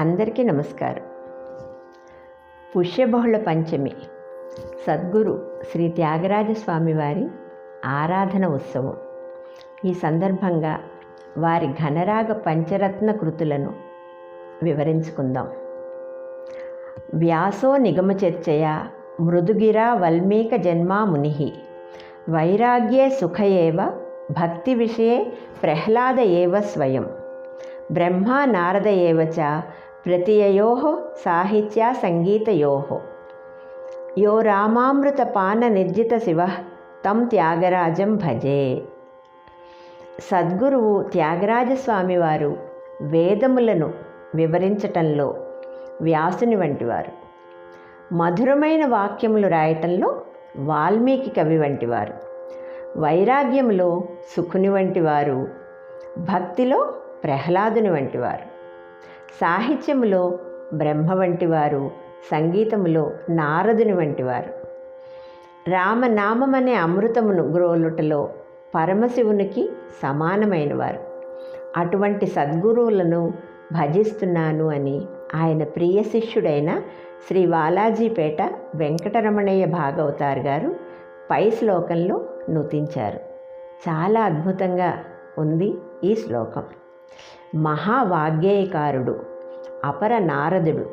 అందరికీ నమస్కారం. పుష్యబహుళ పంచమి సద్గురు శ్రీ త్యాగరాజస్వామి వారి ఆరాధన ఉత్సవం. ఈ సందర్భంగా వారి ఘనరాగ పంచరత్న కృతులను వివరించుకుందాం. వ్యాసో నిగమచర్చయా మృదుగిరా వల్మీక జన్మా ముని వైరాగ్యే సుఖయేవ భక్తి విషయే ప్రహ్లాద ఏవ స్వయం బ్రహ్మా నారద ఏవ చ ప్రతియయోః సాహిత్య సంగీతయోః యో రామామృత పాన నిర్జిత శివః తం త్యాగరాజం భజే. సద్గురువు త్యాగరాజస్వామి వారు వేదములను వివరించటంలో వ్యాసుని వంటివారు, మధురమైన వాక్యములు రాయటంలో వాల్మీకి కవి వంటివారు, వైరాగ్యములో సుఖుని వంటివారు, భక్తిలో ప్రహ్లాదుని వంటివారు, సాహిత్యములో బ్రహ్మ వంటివారు, సంగీతములో నారదుని వంటివారు, రామనామమనే అమృతమును గ్రోలుటలో పరమశివునికి సమానమైనవారు. అటువంటి సద్గురువులను భజిస్తున్నాను అని ఆయన ప్రియ శిష్యుడైన శ్రీ వాలాజీపేట వెంకటరమణయ్య భాగవతార్ గారు పై శ్లోకంలో నుతించారు. చాలా అద్భుతంగా ఉంది ఈ శ్లోకం. మహావాగ్గేయకారుడు, అపర నారదుడు,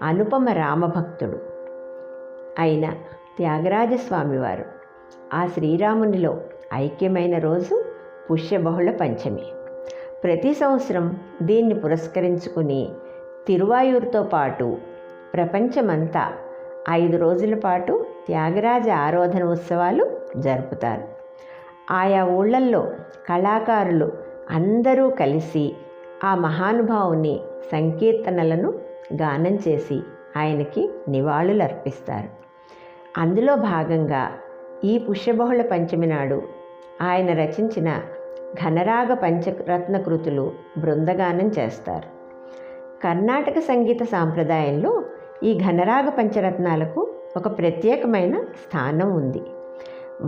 అనుపమ రామభక్తుడు అయిన త్యాగరాజస్వామివారు ఆ శ్రీరామునిలో ఐక్యమైన రోజు పుష్యబహుళ పంచమి. ప్రతి సంవత్సరం దీన్ని పురస్కరించుకుని తిరువాయూరుతో పాటు ప్రపంచమంతా 5 రోజుల పాటు త్యాగరాజ ఆరాధన ఉత్సవాలు జరుపుతారు. ఆయా ఊళ్ళల్లో కళాకారులు అందరూ కలిసి ఆ మహానుభావుని సంకీర్తనలను గానం చేసి ఆయనకి నివాళులు అర్పిస్తారు. అందులో భాగంగా ఈ పుష్యబహుళ పంచమి నాడు ఆయన రచించిన ఘనరాగ పంచరత్న కృతులు బృందగానం చేస్తారు. కర్ణాటక సంగీత సాంప్రదాయంలో ఈ ఘనరాగ పంచరత్నాలకు ఒక ప్రత్యేకమైన స్థానం ఉంది.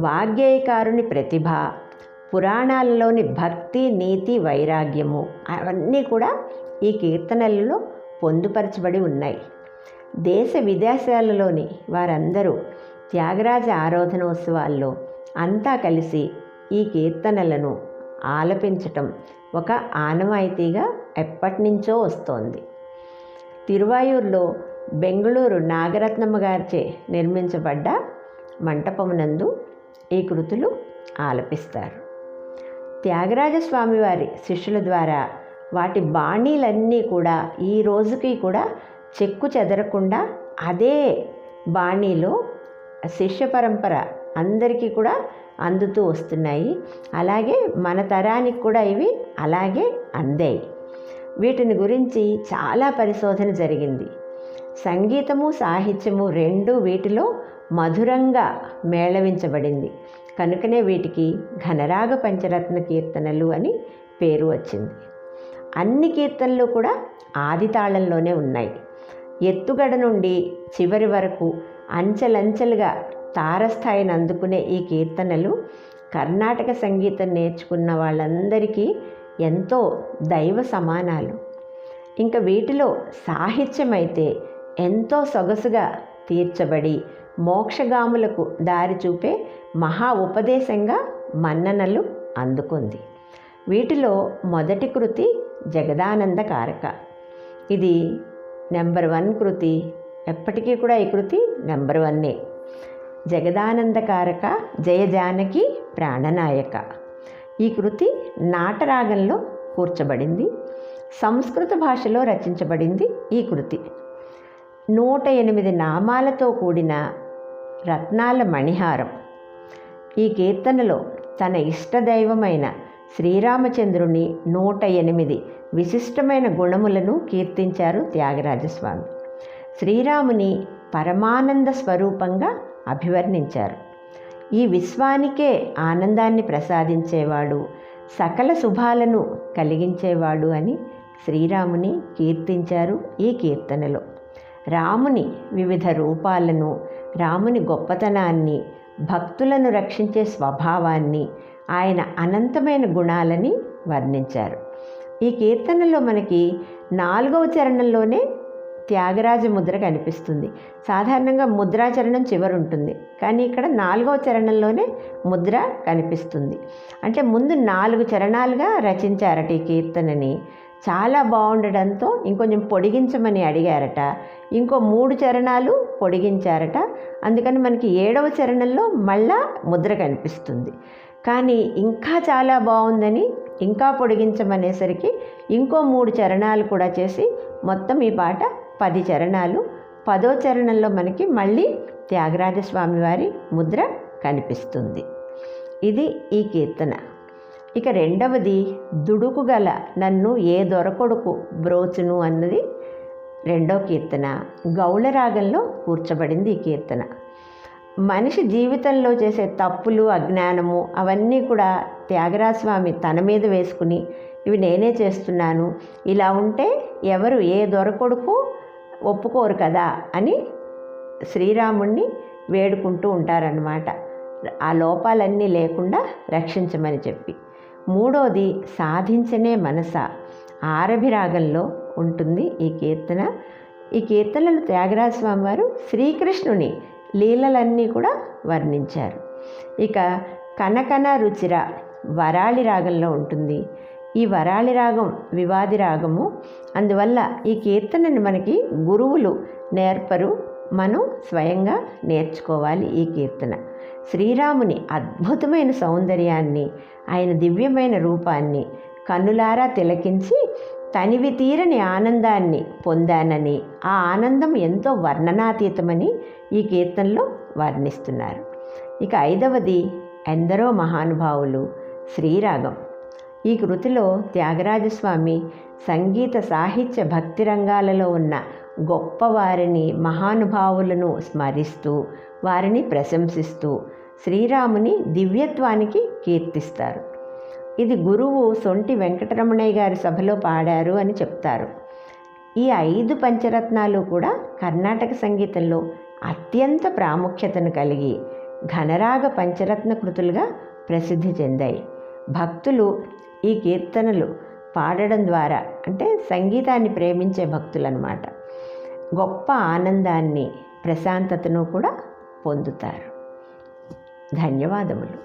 వాగ్గేయకారుని ప్రతిభ, పురాణాలలోని భక్తి, నీతి, వైరాగ్యము అవన్నీ కూడా ఈ కీర్తనలలో పొందుపరచబడి ఉన్నాయి. దేశ విదేశాలలోని వారందరూ త్యాగరాజ ఆరాధనోత్సవాల్లో అంతా కలిసి ఈ కీర్తనలను ఆలపించటం ఒక ఆనవాయితీగా ఎప్పటినుంచో వస్తోంది. తిరువాయూరులో బెంగుళూరు నాగరత్నమ్మ గారిచే నిర్మించబడ్డ మంటపమునందు ఈ కృతులు ఆలపిస్తారు. త్యాగరాజస్వామి వారి శిష్యుల ద్వారా వాటి బాణీలన్నీ కూడా ఈ రోజుకి కూడా చెక్కు చెదరకుండా అదే బాణీలో శిష్య పరంపర అందరికీ కూడా అందుతూ వస్తున్నాయి. అలాగే మన తరానికి కూడా ఇవి అలాగే అందాయి. వీటిని గురించి చాలా పరిశోధన జరిగింది. సంగీతము, సాహిత్యము రెండూ వీటిలో మధురంగా మేళవించబడింది. కనుకనే వీటికి ఘనరాగ పంచరత్న కీర్తనలు అని పేరు వచ్చింది. అన్ని కీర్తనలు కూడా ఆది తాళంలోనే ఉన్నాయి. ఎత్తుగడ నుండి చివరి వరకు అంచెలంచెలుగా తారస్థాయిని అందుకునే ఈ కీర్తనలు కర్ణాటక సంగీతం నేర్చుకున్న వాళ్ళందరికీ ఎంతో దైవ సమానాలు. ఇంకా వీటిలో సాహిత్యం అయితే ఎంతో సొగసుగా తీర్చబడి మోక్షగాములకు దారి చూపే మహా ఉపదేశంగా మన్ననలు అందుకుంది. వీటిలో మొదటి కృతి జగదానందకారక. ఇది నెంబర్ 1 కృతి. ఎప్పటికీ కూడా ఈ కృతి నెంబర్ 1. జగదానందకారక జయ జానకి ప్రాణనాయక. ఈ కృతి నాటరాగంలో కూర్చబడింది. సంస్కృత భాషలో రచించబడింది. ఈ కృతి 108 నామాలతో కూడిన రత్నాల మణిహారం. ఈ కీర్తనలో తన ఇష్టదైవమైన శ్రీరామచంద్రుని 108 విశిష్టమైన గుణములను కీర్తించారు త్యాగరాజస్వామి. శ్రీరాముని పరమానంద స్వరూపంగా అభివర్ణించారు. ఈ విశ్వానికే ఆనందాన్ని ప్రసాదించేవాడు, సకల శుభాలను కలిగించేవాడు అని శ్రీరాముని కీర్తించారు ఈ కీర్తనలో. రాముని వివిధ రూపాలను, రాముని గొప్పతనాన్ని, భక్తులను రక్షించే స్వభావాన్ని, ఆయన అనంతమైన గుణాలని వర్ణించారు. ఈ కీర్తనలో మనకి 4వ చరణంలోనే త్యాగరాజ ముద్ర కనిపిస్తుంది. సాధారణంగా ముద్రాచరణం చివరి ఉంటుంది, కానీ ఇక్కడ 4వ చరణంలోనే ముద్ర కనిపిస్తుంది. అంటే ముందు 4 చరణాలుగా రచించారట ఈ కీర్తనని. చాలా బాగుండడంతో ఇంకొంచెం పొడిగించమని అడిగారట. ఇంకో 3 చరణాలు పొడిగించారట. అందుకని మనకి 7వ చరణంలో మళ్ళా ముద్ర కనిపిస్తుంది. కానీ ఇంకా చాలా బాగుందని ఇంకా పొడిగించమనేసరికి ఇంకో 3 చరణాలు కూడా చేసి మొత్తం ఈ పాట 10 చరణాలు. 10వ చరణంలో మనకి మళ్ళీ త్యాగరాజస్వామి వారి ముద్ర కనిపిస్తుంది. ఇది ఈ కీర్తన. ఇక రెండవది దుడుకుగల నన్ను ఏ దొరకొడుకు బ్రోచును అన్నది 2వ కీర్తన. గౌళ రాగంలో కూర్చబడింది ఈ కీర్తన. మనిషి జీవితంలో చేసే తప్పులు, అజ్ఞానము అవన్నీ కూడా త్యాగరాజస్వామి తన మీద వేసుకుని ఇవి నేనే చేస్తున్నాను, ఇలా ఉంటే ఎవరు ఏ దొరకొడుకు ఒప్పుకోరు కదా అని శ్రీరాముణ్ణి వేడుకుంటూ ఉంటారన్నమాట. ఆ లోపాలన్నీ లేకుండా రక్షించమని చెప్పి. 3వది సాధించనే మనస, ఆరభి రాగంలో ఉంటుంది ఈ కీర్తన. ఈ కీర్తనలు త్యాగరాజస్వామి వారు శ్రీకృష్ణుని లీలలన్నీ కూడా వర్ణించారు. ఇక కనకన రుచిర వరాళి రాగంలో ఉంటుంది. ఈ వరాళి రాగం వివాది రాగము. అందువల్ల ఈ కీర్తనని మనకి గురువులు నేర్పరు, మనం స్వయంగా నేర్చుకోవాలి ఈ కీర్తన. శ్రీరాముని అద్భుతమైన సౌందర్యాన్ని, ఆయన దివ్యమైన రూపాన్ని కన్నులారా తిలకించి తనివి తీరని ఆనందాన్ని పొందానని, ఆ ఆనందం ఎంతో వర్ణనాతీతమని ఈ కీర్తనలో వర్ణిస్తున్నారు. ఇక 5వది ఎందరో మహానుభావులు శ్రీరాగం. ఈ కృతిలో త్యాగరాజస్వామి సంగీత, సాహిత్య, భక్తి రంగాలలో ఉన్న గొప్పవారిని, మహానుభావులను స్మరిస్తూ వారిని ప్రశంసిస్తూ శ్రీరాముని దివ్యత్వానికి కీర్తిస్తారు. ఇది గురువు సొంటి వెంకటరమణయ్య గారి సభలో పాడారు అని చెప్తారు. ఈ 5 పంచరత్నాలు కూడా కర్ణాటక సంగీతంలో అత్యంత ప్రాముఖ్యతను కలిగి ఘనరాగ పంచరత్న కృతులుగా ప్రసిద్ధి చెందాయి. భక్తులు ఈ కీర్తనలు పాడడం ద్వారా, అంటే సంగీతాన్ని ప్రేమించే భక్తులన్నమాట, గొప్ప ఆనందాన్ని, ప్రశాంతతను కూడా పొందుతారు. ధన్యవాదములు.